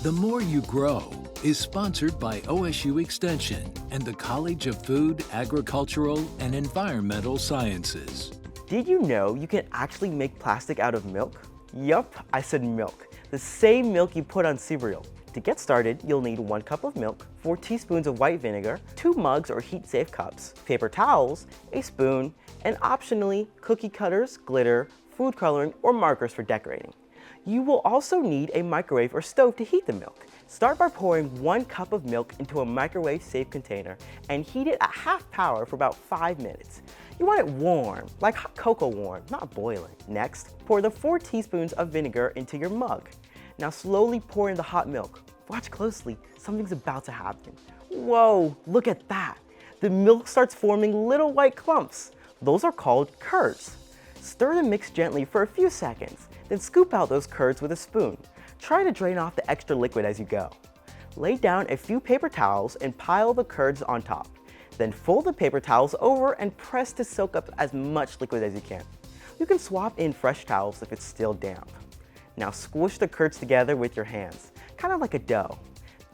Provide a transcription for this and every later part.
The More You Grow is sponsored by OSU Extension and the College of Food, Agricultural, and Environmental Sciences. Did you know you can actually make plastic out of milk? Yup, I said milk. The same milk you put on cereal. To get started, you'll need 1 cup of milk, 4 teaspoons of white vinegar, 2 mugs or heat-safe cups, paper towels, a spoon, and optionally, cookie cutters, glitter, food coloring, or markers for decorating. You will also need a microwave or stove to heat the milk. Start by pouring 1 cup of milk into a microwave-safe container and heat it at half power for about 5 minutes. You want it warm, like hot cocoa warm, not boiling. Next, pour the 4 teaspoons of vinegar into your mug. Now slowly pour in the hot milk. Watch closely, something's about to happen. Whoa, look at that. The milk starts forming little white clumps. Those are called curds. Stir the mix gently for a few seconds, then scoop out those curds with a spoon. Try to drain off the extra liquid as you go. Lay down a few paper towels and pile the curds on top. Then fold the paper towels over and press to soak up as much liquid as you can. You can swap in fresh towels if it's still damp. Now squish the curds together with your hands, kind of like a dough.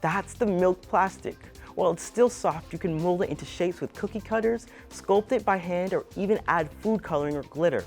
That's the milk plastic. While it's still soft, you can mold it into shapes with cookie cutters, sculpt it by hand, or even add food coloring or glitter.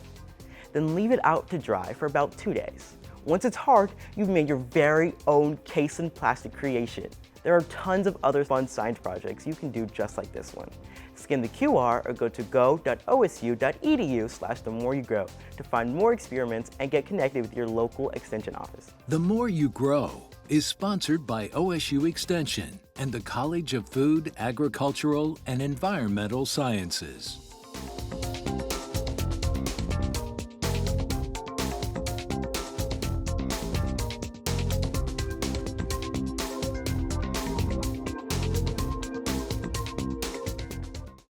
Then leave it out to dry for about 2 days. Once it's hard, you've made your very own case and plastic creation. There are tons of other fun science projects you can do just like this one. Scan the QR or go to go.osu.edu/themoreyougrow to find more experiments and get connected with your local extension office. The More You Grow is sponsored by OSU Extension and the College of Food, Agricultural, and Environmental Sciences.